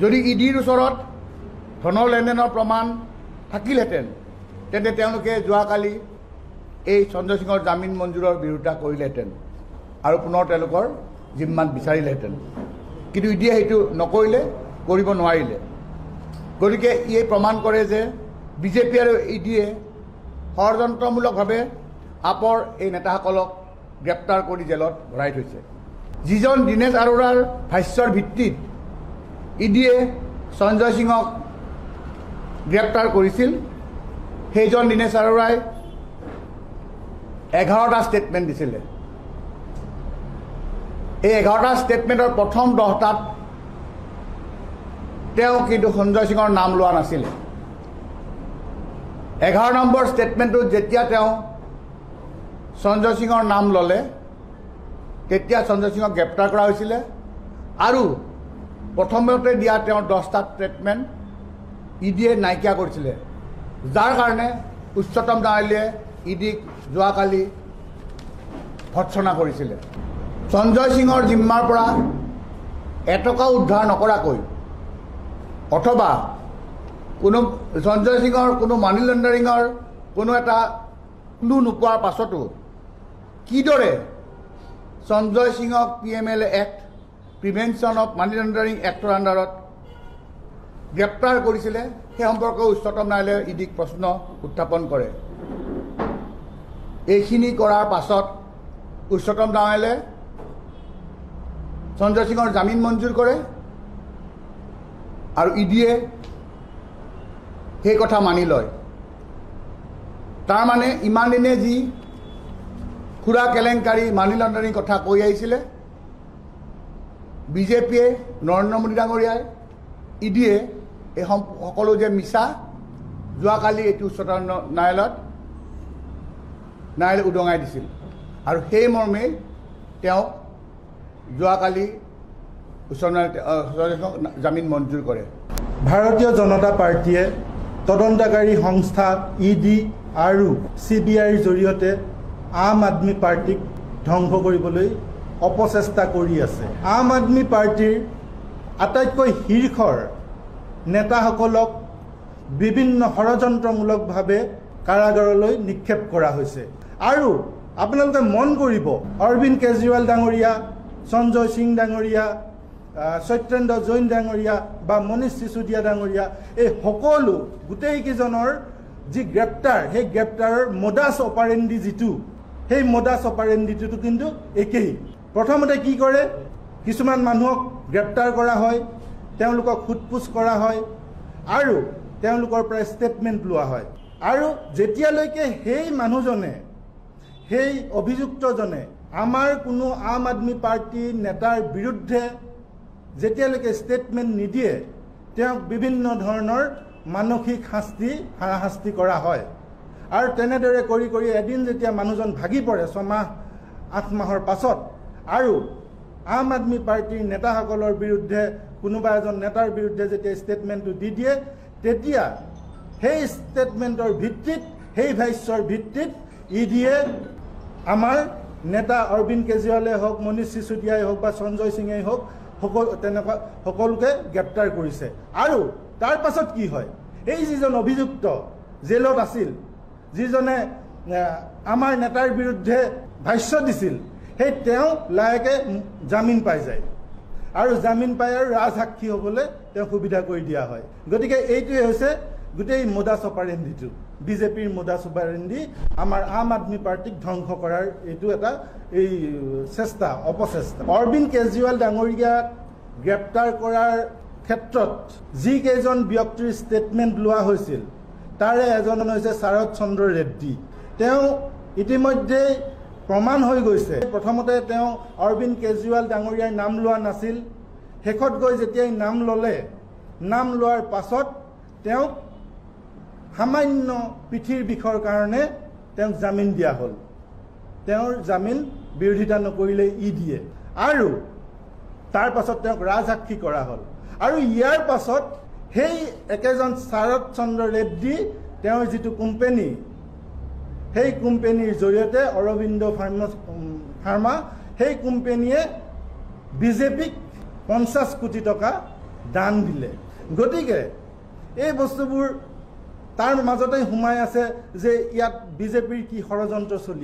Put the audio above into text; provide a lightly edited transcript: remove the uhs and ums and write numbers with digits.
যদি ইডিৰ ওচৰত ধনৰ লেনদেনৰ প্ৰমাণ থাকিলহেঁতেন তেন্তে তেওঁলোকে যোৱাকালি এই সঞ্জয় সিঙৰ জামিন মঞ্জুৰৰ বিৰোধিতা কৰিলেহেঁতেন আৰু পুনৰ তেওঁলোকৰ জিম্মাত বিচাৰিলেহেঁতেন। কিন্তু ইডিয়ে সেইটো নকৰিলে, কৰিব নোৱাৰিলে। গতিকে ইয়ে প্ৰমাণ কৰে যে বিজেপি আৰু ইডিয়ে ষড়যন্ত্ৰমূলকভাৱে আপৰ এই নেতাসকলক গ্ৰেপ্তাৰ কৰি জেলত ভৰাই থৈছে। যিজন দীনেশ আৰোৰাৰ ভাষ্যৰ ভিত্তিত ইডিয়ে সঞ্জয় সিঙক গ্ৰেপ্তাৰ কৰিছিল, সেইজন দীনেশ আৰোৰাই 11টা ষ্টেটমেণ্ট দিছিলে। এই 11টা ষ্টেটমেণ্টৰ প্ৰথম 10টাত তেওঁ কিন্তু সঞ্জয় সিঙৰ নাম লোৱা নাছিলে। 11 নম্বৰ ষ্টেটমেণ্টটোত যেতিয়া তেওঁ সঞ্জয় সিঙৰ নাম ল'লে তেতিয়া সঞ্জয় সিঙক গ্ৰেপ্তাৰ কৰা হৈছিলে আৰু প্ৰথমতে দিয়া তেওঁৰ 10টা ষ্টেটমেণ্ট ইডিয়ে নাইকিয়া কৰিছিলে, যাৰ কাৰণে উচ্চতম ন্যায়ালয়ে ইডিক যোৱাকালি ভৎসনা কৰিছিলে। সঞ্জয় সিঙৰ জিম্মাৰ পৰা এটকাও উদ্ধাৰ নকৰাকৈ অথবা কোনো সঞ্জয় সিঙৰ কোনো মানি লণ্ডাৰিঙৰ কোনো এটা ক্লু নোপোৱাৰ পাছতো কিদৰে সঞ্জয় সিঙক PMLA act, prevention of money laundering actor আণ্ডাৰত গ্ৰেপ্তাৰ কৰিছিলে সেই সম্পৰ্কে উচ্চতম ন্যায়ালয়ে ইডিক প্ৰশ্ন উত্থাপন কৰে। এইখিনি কৰাৰ পাছত উচ্চতম ন্যায়ালয়ে সঞ্জয় সিঙৰ জামিন মঞ্জুৰ কৰে আৰু ইডিয়ে সেই কথা মানি লয়। তাৰমানে ইমান দিনে যি খুৰা কেলেংকাৰী মানি লণ্ডাৰিং কথা কৈ আহিছিলে বিজেপিয়ে, নৰেন্দ্ৰ মোদী ডাঙৰীয়াই, ইডিয়ে এই সকলো যে মিছা, যোৱাকালি এইটো উচ্চতম ন্যায়ালয়ে উদঙাই দিছিল আৰু সেই মৰ্মে তেওঁক যোৱাকালি উচ্চতম ন্যায়ালয়ে জামিন মঞ্জুৰ কৰে। ভাৰতীয় জনতা পাৰ্টীয়ে তদন্তকাৰী সংস্থা ইডি আৰু CBIৰ জৰিয়তে আম আদমি পাৰ্টিক ধ্বংস কৰিবলৈ অপচেষ্টা কৰি আছে। আম আদমি পাৰ্টিৰ আটাইতকৈ শীৰ্ষৰ নেতাসকলক বিভিন্ন ষড়যন্ত্ৰমূলকভাৱে কাৰাগাৰলৈ নিক্ষেপ কৰা হৈছে। আৰু আপোনালোকে মন কৰিব, অৰবিন্দ কেজৰিৱাল ডাঙৰীয়া, সঞ্জয় সিং ডাঙৰীয়া, সত্যেন্দ্ৰ জৈন ডাঙৰীয়া বা মনীষ চিচুডিয়া ডাঙৰীয়া, এই সকলো গোটেইকেইজনৰ যি গ্ৰেপ্তাৰ, সেই গ্ৰেপ্তাৰৰ মোডাছ অপাৰেণ্ডি যিটো, সেই মোডাছ অপাৰেণ্ডিটো কিন্তু একেই। প্ৰথমতে কি কৰে, কিছুমান মানুহক গ্ৰেপ্তাৰ কৰা হয়, তেওঁলোকক সোধপোছ কৰা হয় আৰু তেওঁলোকৰ পৰা ষ্টেটমেণ্ট লোৱা হয়। আৰু যেতিয়ালৈকে সেই মানুহজনে, সেই অভিযুক্তজনে আমাৰ কোনো আম আদমি পাৰ্টীৰ নেতাৰ বিৰুদ্ধে যেতিয়ালৈকে ষ্টেটমেণ্ট নিদিয়ে তেওঁক বিভিন্ন ধৰণৰ মানসিক শাস্তি, হাৰাশাস্তি কৰা হয়। আৰু তেনেদৰে কৰি কৰি এদিন যেতিয়া মানুহজন ভাগি পৰে 6 মাহ 8 মাহৰ পাছত আৰু আম আদমি পাৰ্টীৰ নেতাসকলৰ বিৰুদ্ধে, কোনোবা এজন নেতাৰ বিৰুদ্ধে যেতিয়া ষ্টেটমেণ্টটো দি দিয়ে তেতিয়া সেই ষ্টেটমেণ্টৰ ভিত্তিত, সেই ভাষ্যৰ ভিত্তিত ইডিয়ে আমাৰ নেতা অৰবিন্দ কেজৰিৱালে হওক, মনীষ চিচুডিয়াই হওক বা সঞ্জয় সিঙেই হওক, তেনেকুৱা সকলোকে গ্ৰেপ্তাৰ কৰিছে। আৰু তাৰ পাছত কি হয়, এই যিজন অভিযুক্ত জেলত আছিল, যিজনে আমাৰ নেতাৰ বিৰুদ্ধে ভাষ্য দিছিল, সেই তেওঁ লাহেকে জামিন পাই যায় আৰু জামিন পাই আৰু ৰাজসাক্ষী হ'বলৈ তেওঁ সুবিধা কৰি দিয়া হয়। গতিকে এইটোৱে হৈছে গোটেই মোডাছ অপাৰেণ্ডিটো, বিজেপিৰ মোডাছ অপাৰেণ্ডি, আমাৰ আম আদমি পাৰ্টিক ধ্বংস কৰাৰ এইটো এটা এই চেষ্টা, অপচেষ্টা। অৰবিন্দ কেজৰিৱাল ডাঙৰীয়াক গ্ৰেপ্তাৰ কৰাৰ ক্ষেত্ৰত যিকেইজন ব্যক্তিৰ ষ্টেটমেণ্ট লোৱা হৈছিল তাৰে এজন হৈছে শৰৎ চন্দ্ৰ ৰেড্ডী। তেওঁ ইতিমধ্যে প্ৰমাণ হৈ গৈছে। প্ৰথমতে তেওঁ অৰবিন্দ কেজৰিৱাল ডাঙৰীয়াৰ নাম লোৱা নাছিল, শেষত গৈ যেতিয়াই নাম ল'লে, নাম লোৱাৰ পাছত তেওঁক সামান্য পিঠিৰ বিষৰ কাৰণে তেওঁক জামিন দিয়া হ'ল। তেওঁৰ জামিন বিৰোধিতা নকৰিলে ইডিয়ে আৰু তাৰ পাছত তেওঁক ৰাজসাক্ষী কৰা হ'ল। আৰু ইয়াৰ পাছত সেই একেজন শৰৎ চন্দ্ৰ ৰেড্ডী, তেওঁৰ যিটো কোম্পানী, সেই কোম্পানীৰ জৰিয়তে অৰবিন্দ ফাৰ্মা, সেই কোম্পানীয়ে বিজেপিক 50 কোটি টকা দান দিলে গতিকে এই বস্তুবোৰ তাৰ মাজতে সোমাই আছে যে ইয়াত বিজেপিৰ কি ষড়যন্ত্ৰ চলি আছে